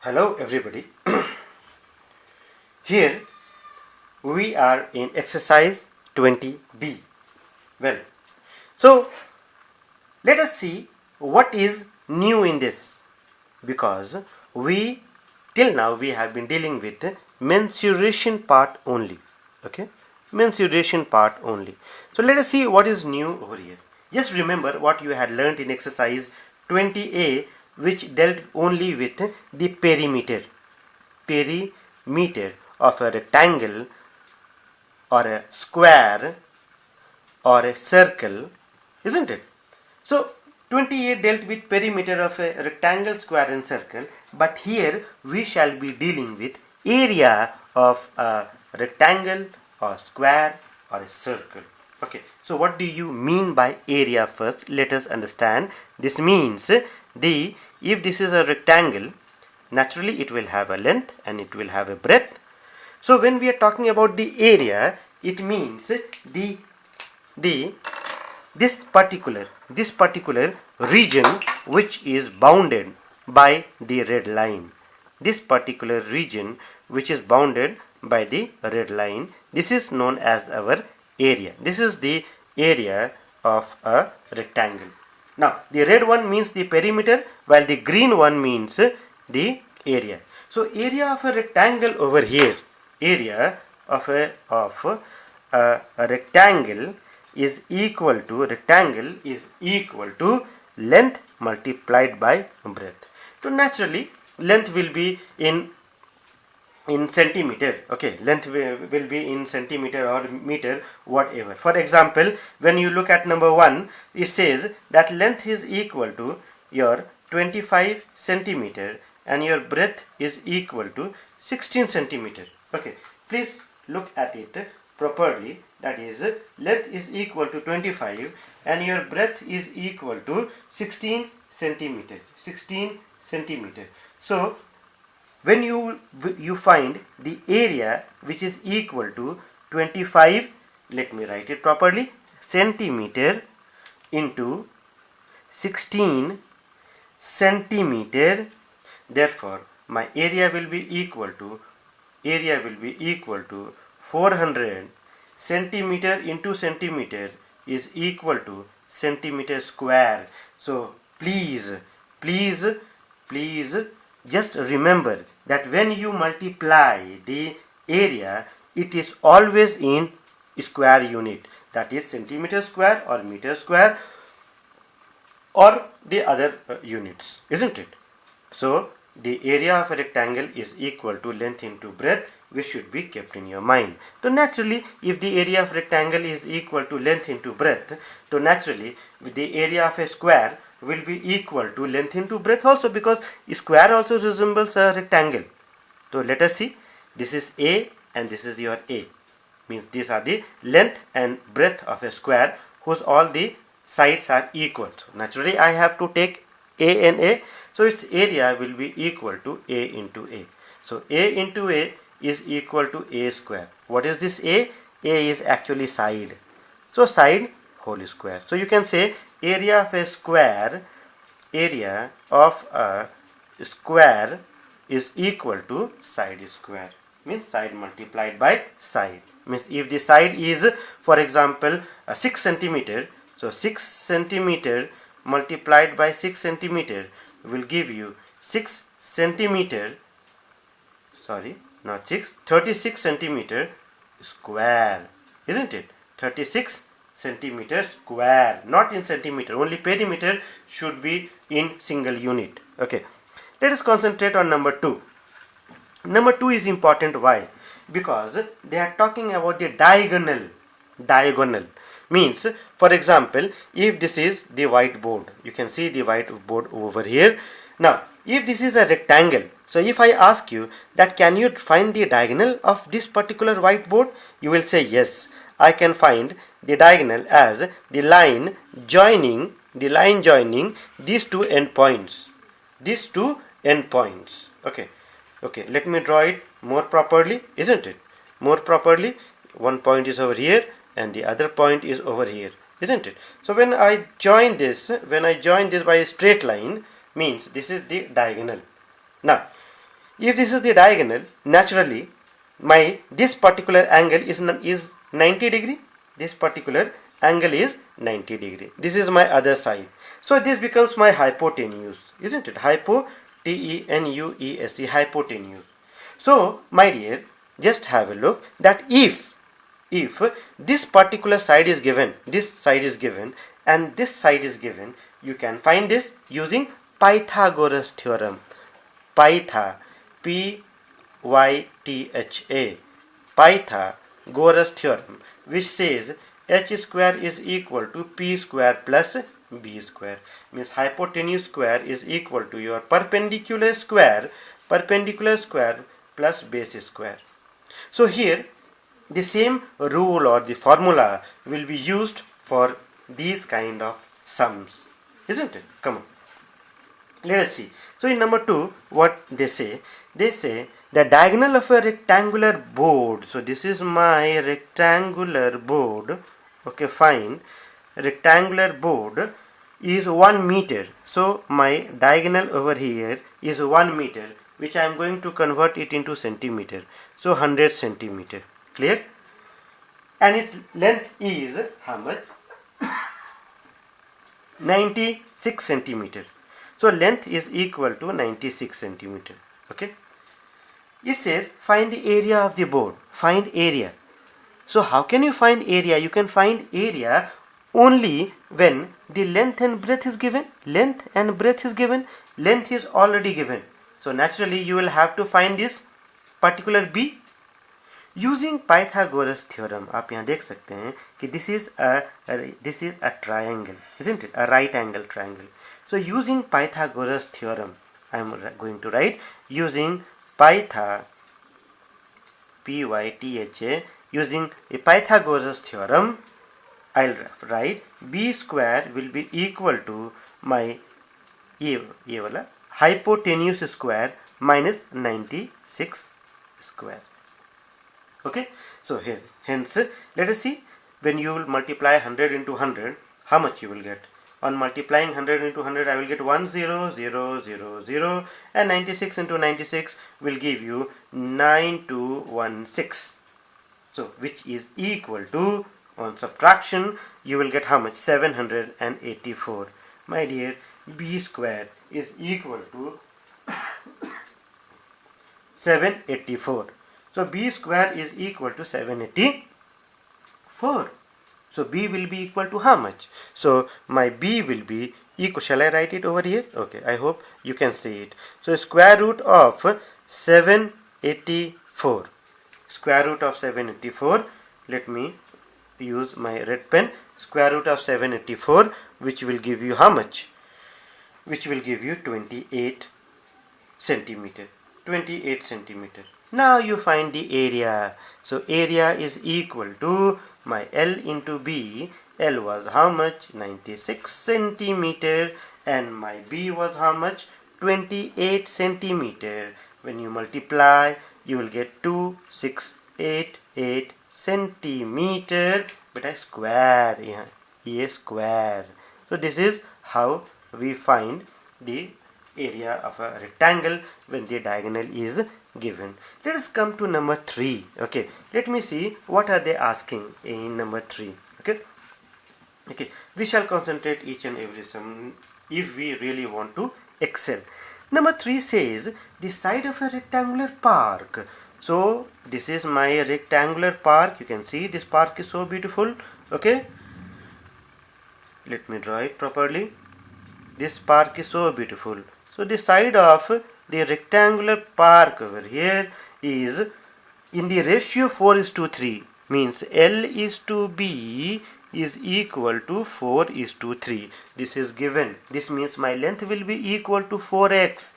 Hello everybody. Here we are in exercise 20B. Well, so let us see what is new in this, because we till now we have been dealing with mensuration part only. Okay, mensuration part only. So let us see what is new over here. Just remember what you had learnt in exercise 20A, which dealt only with the perimeter of a rectangle or a square or a circle, isn't it? So 28 dealt with perimeter of a rectangle, square and circle, but here we shall be dealing with area of a rectangle or square or a circle. Okay, so what do you mean by area? First let us understand. This means if this is a rectangle, naturally it will have a length and it will have a breadth. So when we are talking about the area, it means this particular region which is bounded by the red line. This particular region which is bounded by the red line, this is known as our area. This is the area of a rectangle. Now the red one means the perimeter, while the green one means the area. So area of a rectangle over here, area of a rectangle is equal to length multiplied by breadth. So naturally length will be in centimeter. Okay, length will be in centimeter or meter, whatever. For example, when you look at number 1, it says that length is equal to your 25 centimeter and your breadth is equal to 16 centimeter. Okay, please look at it properly. That is, length is equal to 25 and your breadth is equal to 16 centimeter. So when you find the area which is equal to 25, let me write it properly, centimeter into 16 centimeter, therefore my area will be equal to 400 centimeter into centimeter is equal to centimeter square. So please just remember that when you multiply the area, it is always in square unit, that is centimeter square or meter square or the other units, isn't it? So the area of a rectangle is equal to length into breadth, which should be kept in your mind. So naturally, if the area of rectangle is equal to length into breadth, so naturally the area of a square will be equal to length into breadth also, because square also resembles a rectangle. So let us see, this is A and this is your A, means these are the length and breadth of a square whose all the sides are equal. So naturally I have to take A and A, so its area will be equal to A into A. So A into A is equal to A square. What is this A? A is actually side. So side whole square. So you can say area of a square is equal to side square. Means side multiplied by side. Means if the side is, for example, 6 centimeter, so 6 centimeter multiplied by 6 centimeter will give you 36 centimeter square, isn't it? 36 centimeter square, not in centimeter. Only perimeter should be in single unit. Okay, let us concentrate on number 2. Number 2 is important. Why? Because they are talking about the diagonal. Means, for example, if this is the whiteboard, you can see the whiteboard over here. Now if this is a rectangle, so if I ask you that can you find the diagonal of this particular whiteboard, you will say yes, I can find the diagonal as the line joining these two endpoints. Okay, let me draw it more properly, isn't it? More properly, one point is over here and the other point is over here, isn't it? So when I join this by a straight line, means this is the diagonal. Now If this is the diagonal, naturally this particular angle is 90 degree. This particular angle is 90 degree. This is my other side. So this becomes my hypotenuse, isn't it? Hypotenuse, hypotenuse. So my dear, just have a look that if this particular side is given, this side is given, and this side is given, you can find this using Pythagoras theorem. Pytha, P-Y-T-H-A, Pythagoras theorem, which says h square is equal to p square plus b square. Means hypotenuse square is equal to your perpendicular square plus base square. So here the same rule or the formula will be used for these kind of sums, isn't it? Come on, let us see. So in number 2, what they say the diagonal of a rectangular board. So this is my rectangular board. Okay, fine. Rectangular board is 1 meter. So my diagonal over here is 1 meter, which I am going to convert it into centimeter. So 100 centimeter. Clear? And its length is how much? 96 centimeter. So length is equal to 96 centimeter. Okay. It says find the area of the board. Find area. So how can you find area? You can find area only when the length and breadth is given. Length and breadth is given. Length is already given. So naturally you will have to find this particular b using Pythagoras theorem. आप यहाँ देख सकते हैं कि this is a triangle, isn't it? A right angle triangle. So using Pythagoras theorem, I am going to write using Pytha, P-Y-T-H-A, using a Pythagoras theorem, I'll write b square will be equal to my ये वाला hypotenuse square minus 96 square. Okay, so here, hence, let us see, when you will multiply 100 into 100, how much you will get. On multiplying 100 into 100, I will get 10000, and 96 into 96 will give you 9216. So, which is equal to, on subtraction, you will get how much? 784. My dear, b square is equal to 784. So b square is equal to 784. So b will be equal to how much? So my b will be equal, shall I write it over here? Okay, I hope you can see it. So square root of 784. Square root of 784. Let me use my red pen. Square root of 784, which will give you how much? Which will give you 28 centimeter. 28 centimeter. Now you find the area. So area is equal to my L into B. L was how much? 96 centimeter, and my B was how much? 28 centimeter. When you multiply, you will get 2688 centimeter, but a square. A square. So this is how we find the area of a rectangle when the diagonal is given. Let us come to number 3. Okay, let me see what are they asking in number 3. Okay, we shall concentrate each and every sum if we really want to excel. Number 3 says the side of a rectangular park. So this is my rectangular park. You can see this park is so beautiful. Okay, let me draw it properly. This park is so beautiful. So the side of the rectangular park over here is in the ratio 4:3, means L is to B is equal to 4:3. This is given. This means my length will be equal to 4x.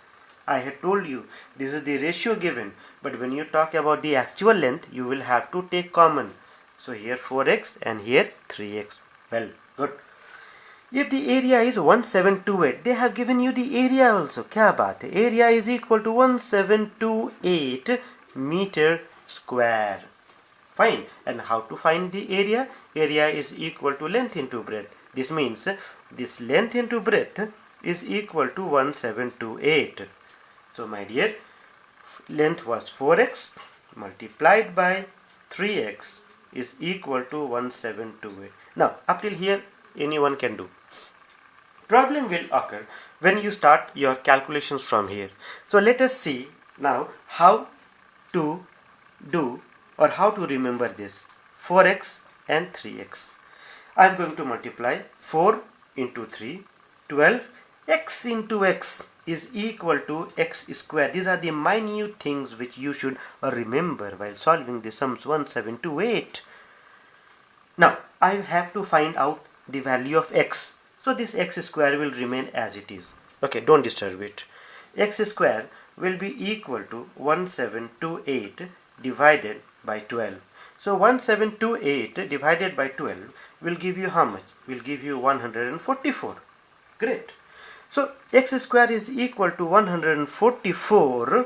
I had told you this is the ratio given, but when you talk about the actual length, you will have to take common. So here 4x and here 3x. Well, good. If the area is 1728, they have given you the area also. क्या बात है? Area is equal to 1728 meter square. Fine. And how to find the area? Area is equal to length into breadth. This means this length into breadth is equal to 1728. So my dear, length was 4x multiplied by 3x is equal to 1728. Now up till here anyone can do. Problem will occur when you start your calculations from here. So let us see now how to do or how to remember this 4x and 3x. I am going to multiply 4 into 3, 12. X into x is equal to x square. These are the minute things which you should remember while solving the sums 1728. Now I have to find out the value of x. So this x square will remain as it is. Okay, don't disturb it. X square will be equal to 1728 divided by 12. So 1728 divided by 12 will give you how much? Will give you 144. Great. So x square is equal to 144.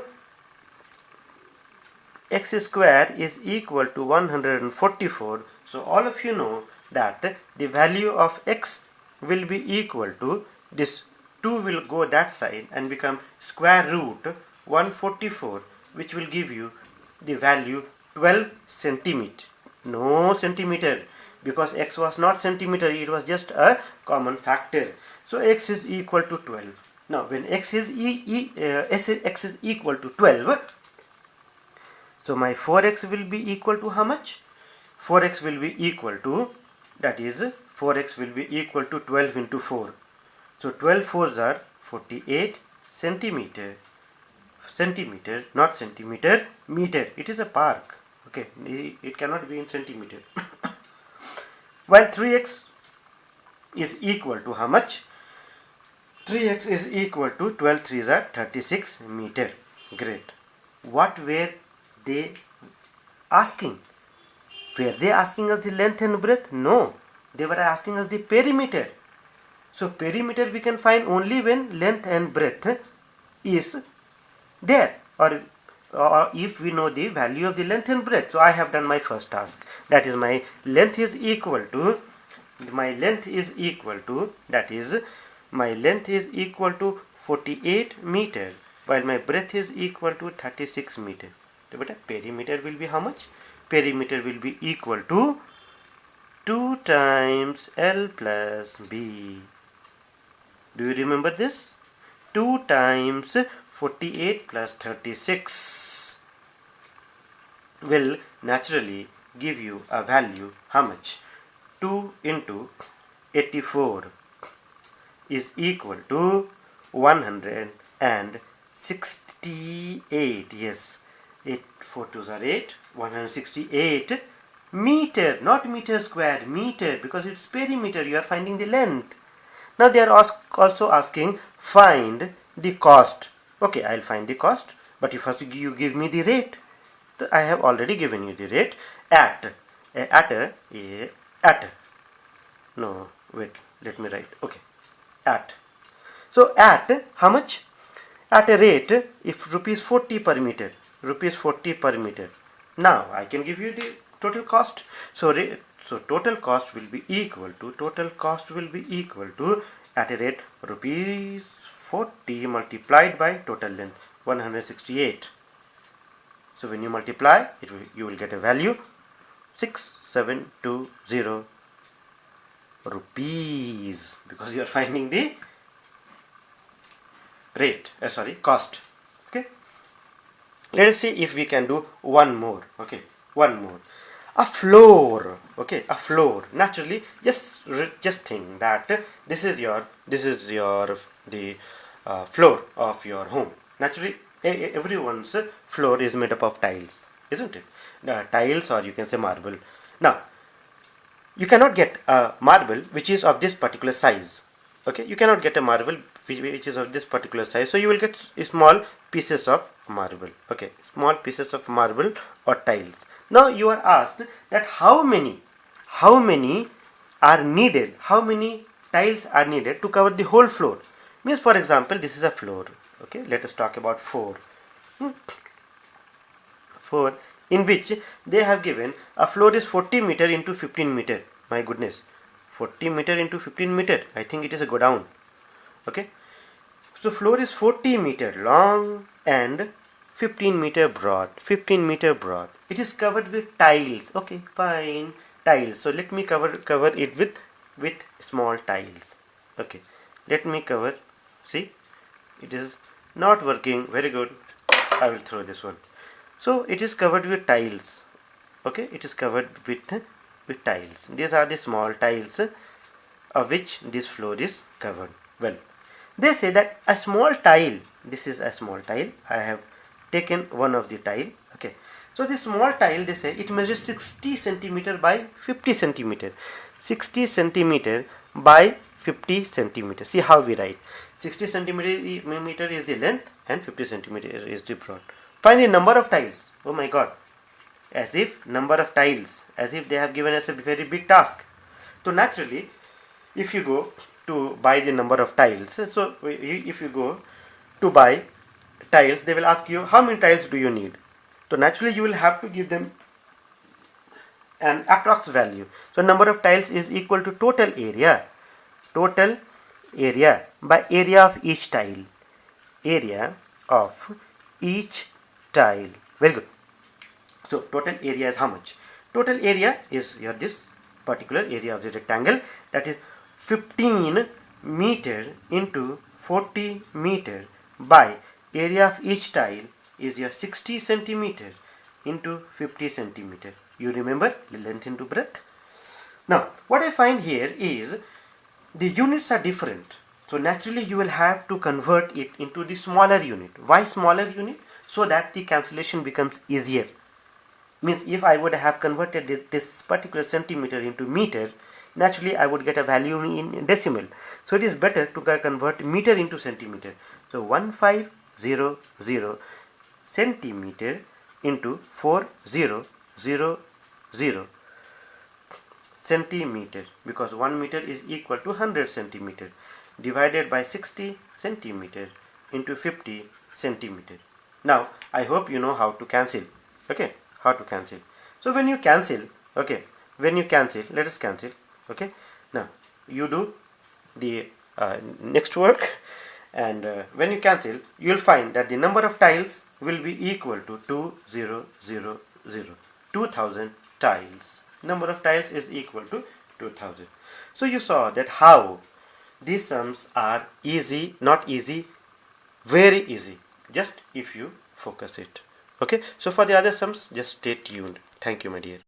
X square is equal to 144. So all of you know that the value of x will be equal to this 2 will go that side and become square root 144, which will give you the value 12 centimeter. No centimeter, because x was not centimeter, it was just a common factor. So x is equal to 12. Now when x is equal to 12, so my 4x will be equal to how much? 4x will be equal to, that is 4x will be equal to 12 into 4. So 12 fours are 48 centimeter. Centimeter, not centimeter, meter. It is a park. Okay, it cannot be in centimeter. While 3x is equal to how much? 3x is equal to 12 threes are 36 meter. Great. What were they asking? Were they asking us the length and breadth? No. They were asking us the perimeter. So perimeter we can find only when length and breadth is there, or if we know the value of the length and breadth. So I have done my first task. That is, my length is equal to, that is, my length is equal to 48 meter, while my breadth is equal to 36 meter. So beta perimeter will be how much? Perimeter will be equal to 2 times L plus B. Do you remember this? 2 times 48 plus 36 will naturally give you a value how much? 2 into 84 is equal to 168. Yes, 8 4 2s are 8. 168 meter, not meter square, meter, because it's perimeter. You are finding the length. Now they are also asking find the cost. Okay, I'll find the cost, but first you give me the rate. So I have already given you the rate no, wait, let me write. Okay, at. So at how much? At a rate, if rupees 40 per meter, rupees 40 per meter. Now I can give you the total cost. So total cost will be equal to at a rate rupees 40 multiplied by total length 168. So when you multiply it, you will get a value 6720 rupees, because you are finding the rate, cost. Okay, let us see if we can do one more. Okay, one more. A floor. Okay, a floor. Naturally, just think that this is your the floor of your home. Naturally, everyone's floor is made up of tiles, isn't it? Tiles, or you can say marble. Now you cannot get a marble which is of this particular size. Okay, you cannot get a marble which is of this particular size, so you will get small pieces of marble. Okay, small pieces of marble or tiles. Now you are asked that how many are needed, how many tiles are needed to cover the whole floor. Means, for example, this is a floor. Okay, let us talk about 4. 4, in which they have given a floor is 40 meter into 15 meter. My goodness, 40 meter into 15 meter. I think it is a go down. Okay, so floor is 40 meter long and 15-meter broad. 15-meter broad. It is covered with tiles. Okay, fine, tiles. So let me cover it with small tiles. Okay, let me cover. See, it is not working. Very good. I will throw this one. So it is covered with tiles. Okay, it is covered with tiles. These are the small tiles of which this floor is covered. Well, they say that a small tile, this is a small tile, I have taken one of the tile. Okay, so this small tile, they say it measures 60 centimeter by 50 centimeter. 60 centimeter by 50 centimeter. See how we write. 60 centimeter is the length and 50 centimeter is the broad. Find the number of tiles. Oh my god, as if number of tiles, as if they have given us a very big task. So naturally, if you go to buy the number of tiles, so if you go to buy tiles, they will ask you how many tiles do you need. So naturally you will have to give them an approx value. So number of tiles is equal to total area by area of each tile. Area of each tile. Very good. So total area is how much? Total area is your this particular area of the rectangle, that is 15 meter into 40 meter by area of each tile is your 60 centimeter into 50 centimeter. You remember the length into breadth. Now what I find here is the units are different. So naturally you will have to convert it into the smaller unit. Why smaller unit? So that the cancellation becomes easier. Means if I would have converted this particular centimeter into meter, naturally I would get a value in decimal. So it is better to convert meter into centimeter. So 1500 centimeter into 4000 centimeter, because 1 meter is equal to 100 centimeter, divided by 60 centimeter into 50 centimeter. Now I hope you know how to cancel. Okay, how to cancel. So when you cancel, okay, let us cancel. Okay, now you do the next work, and when you cancel, you will find that the number of tiles will be equal to 2000 tiles. Number of tiles is equal to 2000. So you saw that how these sums are easy, not easy, very easy, just if you focus it. Okay, so for the other sums, just stay tuned. Thank you, my dear.